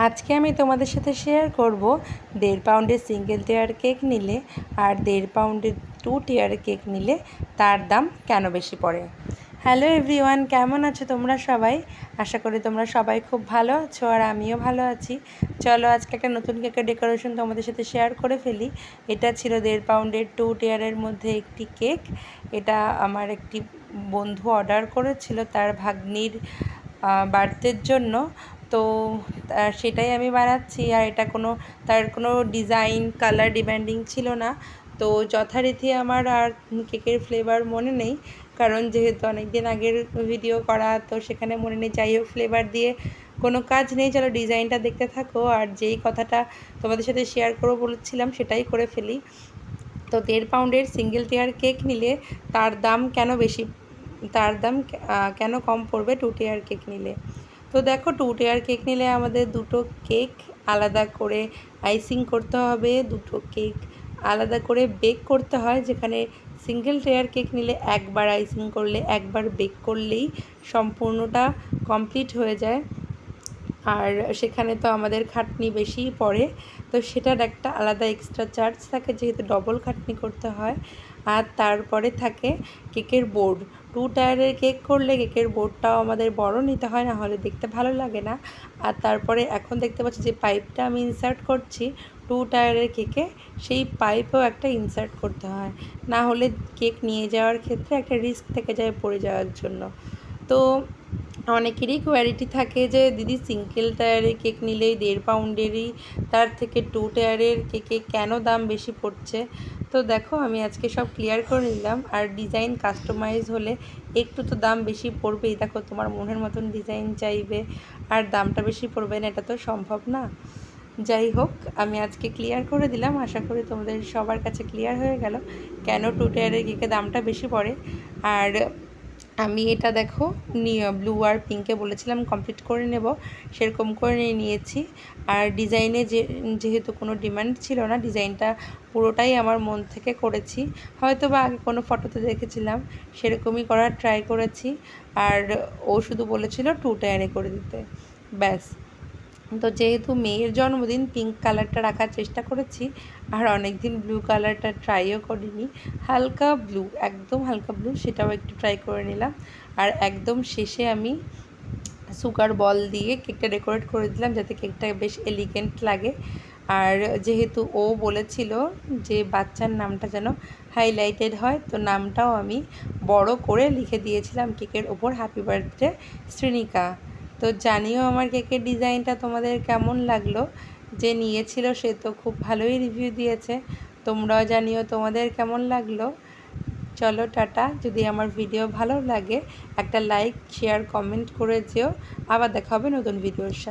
আজকে আমি তোমাদের সাথে শেয়ার করব 1.5 পাউন্ডের সিঙ্গেল টিয়ার কেক নিলে আর 1.5 পাউন্ডের 2 টিয়ার কেক নিলে তার দাম কেন বেশি পড়ে। হ্যালো এভরিওয়ান, কেমন আছো তোমরা সবাই? আশা করি তোমরা সবাই খুব ভালো আছো আর আমিও ভালো আছি। চলো আজকে একটা নতুন কেকের ডেকোরেশন তোমাদের সাথে শেয়ার করে ফেলি। এটা ছিল 1.5 পাউন্ডের 2 টিয়ারের মধ্যে একটি কেক। এটা আমার একটি বন্ধু অর্ডার করেছিল তার ভাগ্নির বার্থডের জন্য। তো সেটাই আমি বানাচ্ছি। আর এটা তার কোনো ডিজাইন কালার ডিমান্ডিং ছিল না। তো যথারীতি আমার আর কেকের ফ্লেভার মনে নেই, কারণ যেহেতু অনেক দিন আগের ভিডিও করা, তো সেখানে মনে নেই। যাই হোক, ফ্লেভার দিয়ে কোনো কাজ নেই। চলো ডিজাইনটা দেখতে থাকো, আর যেই কথাটা তোমাদের সাথে শেয়ার করবো বলেছিলাম সেটাই করে ফেলি। তো 1.5 পাউন্ডের সিঙ্গেল টিয়ার কেক নিলে তার দাম কেন কম পড়বে 2 টিয়ার কেক নিলে। তো দেখো, 2 টিয়ার কেক নিলে আমাদের দুটো কেক আলাদা করে আইসিং করতে হবে, দুটো কেক আলাদা করে বেক করতে হয়। যেখানে সিঙ্গেল টিয়ার কেক নিলে একবার আইসিং করলে, একবার বেক করলেই সম্পূর্ণটা কমপ্লিট হয়ে যায়। আর সেখানে তো আমাদের খাটনি বেশিই পড়ে, তো সেটার একটা আলাদা এক্সট্রা চার্জ থাকে, যেহেতু ডবল খাটনি করতে হয়। আর তারপরে থাকে কেকের বোর্ড। 2 টায়ারের কেক করলে কেকের বোর্ডটাও আমাদের বড় নিতে হয়, না হলে দেখতে ভালো লাগে না। আর তারপরে এখন দেখতে পাচ্ছি যে পাইপটা আমি ইনসার্ট করছি 2 টায়ারের কেকে, সেই পাইপও একটা ইনসার্ট করতে হয়, না হলে কেক নিয়ে যাওয়ার ক্ষেত্রে একটা রিস্ক থেকে যায় পড়ে যাওয়ার জন্য। তো অনেকেরই কোয়ালিটি থাকে যে দিদি সিঙ্গেল টায়ারের কেক নিলেই 1.5 পাউন্ডেরই, তার থেকে 2 টায়ারের কেকে কেন দাম বেশি পড়ছে। তো দেখো, আমি আজকে সব ক্লিয়ার করে নিলাম। আর ডিজাইন কাস্টমাইজ হলে একটু তো দাম বেশি পড়বেই। দেখো, তোমার মনের মতন ডিজাইন চাইবে আর দামটা বেশি পড়বে না, এটা তো সম্ভব না। যাই হোক, আমি আজকে ক্লিয়ার করে দিলাম। আশা করি তোমাদের সবার কাছে ক্লিয়ার হয়ে গেল কেন 2 টায়ারের কেকে দামটা বেশি পড়ে। আর আমি এটা দেখো ব্লু আর পিঙ্কে বলেছিলাম কমপ্লিট করে নেব, সেরকম করে নিয়েছি। আর ডিজাইনে যেহেতু কোনো ডিমান্ড ছিল না, ডিজাইনটা পুরোটাই আমার মন থেকে করেছি। হয়তো বা আগে কোনো ফটোতে দেখেছিলাম, সেরকমই করার ট্রাই করেছি। আর ও শুধু বলেছিল 2 টায়ারে করে দিতে, ব্যাস। তো যেহেতু মেয়ের জন্মদিন, পিঙ্ক কালারটা রাখার চেষ্টা করেছি। আর অনেক দিন ব্লু কালারটা ট্রাইও করিনি। হালকা ব্লু, একদম হালকা ব্লু, সেটাও একটু ট্রাই করে নিলাম। আর একদম শেষে আমি সুগার বল দিয়ে কেকটা ডেকোরেট করে দিলাম, যাতে কেকটা বেশ এলিগেন্ট লাগে। আর যেহেতু ও বলেছিল যে বাচ্চার নামটা যেন হাইলাইটেড হয়, তো নামটাও আমি বড় করে লিখে দিয়েছিলাম কেকের ওপর, হ্যাপি বার্থডে শ্রীনিকা। তো জানিও আমার কেকের ডিজাইনটা তোমাদের কেমন লাগলো। যে নিয়েছিল সে তো খুব ভালোই রিভিউ দিয়েছে, তোমরাও জানিও তোমাদের কেমন লাগলো। চলো টাটা। যদি আমার ভিডিও ভালো লাগে একটা লাইক, শেয়ার, কমেন্ট করে যেও। আবার দেখা হবে নতুন ভিডিওর সাথে।